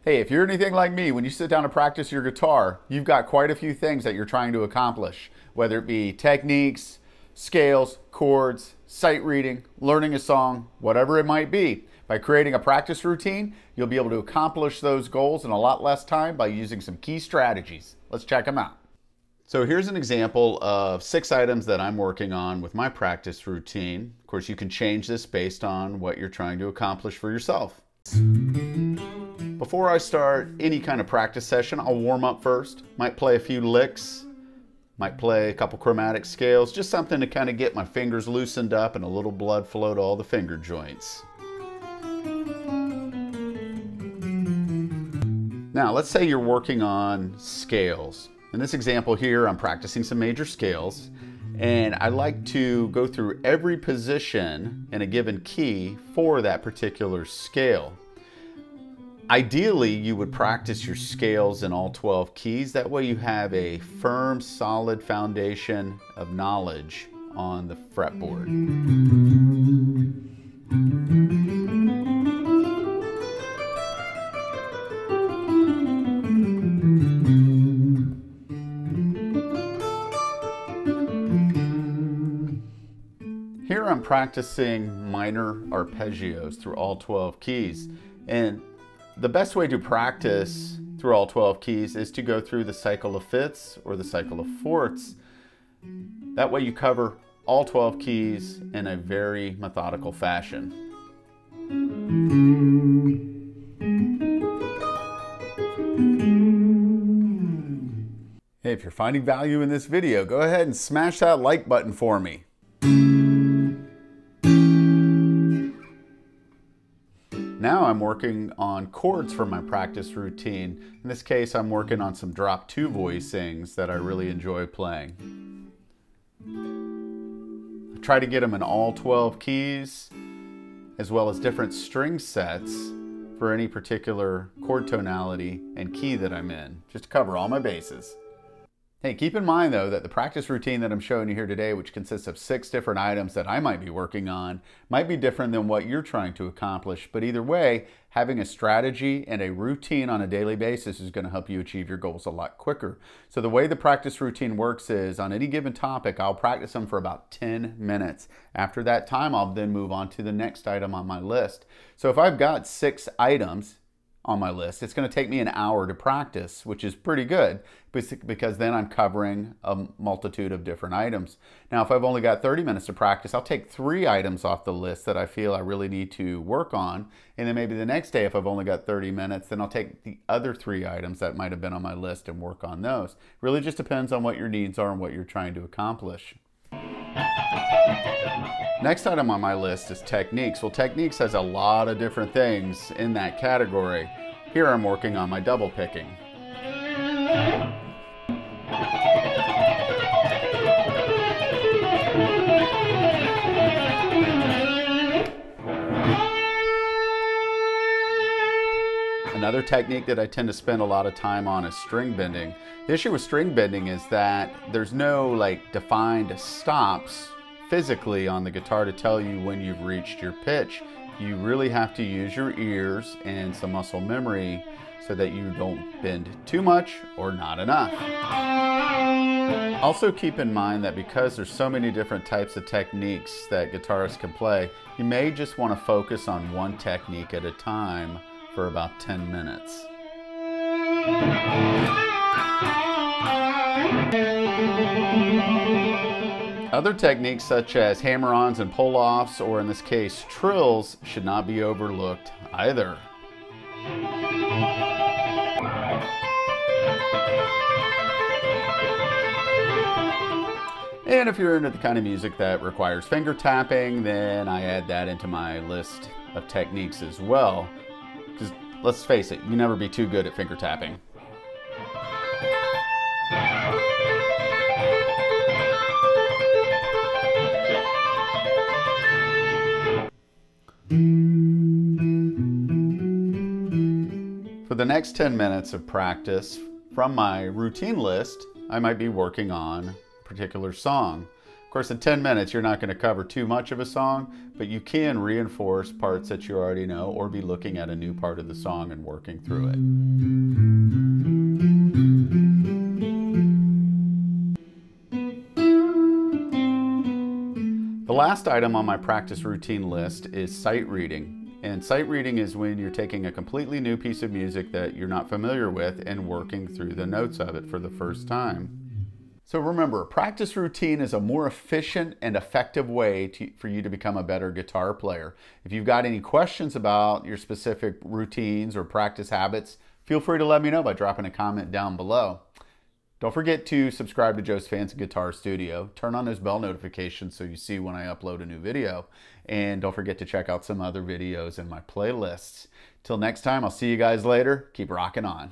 Hey, if you're anything like me, when you sit down to practice your guitar, you've got quite a few things that you're trying to accomplish, whether it be techniques, scales, chords, sight reading, learning a song, whatever it might be. By creating a practice routine, you'll be able to accomplish those goals in a lot less time by using some key strategies. Let's check them out. So here's an example of 6 items that I'm working on with my practice routine. Of course, you can change this based on what you're trying to accomplish for yourself. Before I start any kind of practice session, I'll warm up first. Might play a few licks, might play a couple chromatic scales, just something to kind of get my fingers loosened up and a little blood flow to all the finger joints. Now, let's say you're working on scales. In this example here, I'm practicing some major scales, and I like to go through every position in a given key for that particular scale. Ideally, you would practice your scales in all 12 keys. That way you have a firm, solid foundation of knowledge on the fretboard. Here I'm practicing minor arpeggios through all 12 keys. And the best way to practice through all 12 keys is to go through the cycle of fifths or the cycle of fourths. That way you cover all 12 keys in a very methodical fashion. Hey, if you're finding value in this video, go ahead and smash that like button for me. Now I'm working on chords for my practice routine. In this case, I'm working on some drop 2 voicings that I really enjoy playing. I try to get them in all 12 keys, as well as different string sets for any particular chord tonality and key that I'm in, just to cover all my bases. Hey, keep in mind though that the practice routine that I'm showing you here today, which consists of 6 different items that I might be working on, might be different than what you're trying to accomplish. But either way, having a strategy and a routine on a daily basis is going to help you achieve your goals a lot quicker. So the way the practice routine works is on any given topic, I'll practice them for about 10 minutes. After that time, I'll then move on to the next item on my list. So if I've got 6 items on my list, it's going to take me an hour to practice, which is pretty good because then I'm covering a multitude of different items. Now, if I've only got 30 minutes to practice, I'll take 3 items off the list that I feel I really need to work on. And then maybe the next day, if I've only got 30 minutes, then I'll take the other 3 items that might have been on my list and work on those. Really just depends on what your needs are and what you're trying to accomplish. Next item on my list is techniques. Well, techniques has a lot of different things in that category. Here I'm working on my double picking. Another technique that I tend to spend a lot of time on is string bending. The issue with string bending is that there's no defined stops physically on the guitar to tell you when you've reached your pitch. You really have to use your ears and some muscle memory so that you don't bend too much or not enough. Also keep in mind that because there's so many different types of techniques that guitarists can play, you may just want to focus on one technique at a time for about 10 minutes. Other techniques such as hammer-ons and pull-offs, or in this case trills, should not be overlooked either. And if you're into the kind of music that requires finger tapping, then I add that into my list of techniques as well. Because let's face it, you can never be too good at finger tapping. For the next 10 minutes of practice, from my routine list, I might be working on a particular song. Of course, in 10 minutes, you're not going to cover too much of a song, but you can reinforce parts that you already know or be looking at a new part of the song and working through it. The last item on my practice routine list is sight reading. And sight reading is when you're taking a completely new piece of music that you're not familiar with and working through the notes of it for the first time. So remember, a practice routine is a more efficient and effective way for you to become a better guitar player. If you've got any questions about your specific routines or practice habits, feel free to let me know by dropping a comment down below. Don't forget to subscribe to Joe's Fancy Guitar Studio. Turn on those bell notifications so you see when I upload a new video. And don't forget to check out some other videos in my playlists. Till next time, I'll see you guys later. Keep rocking on.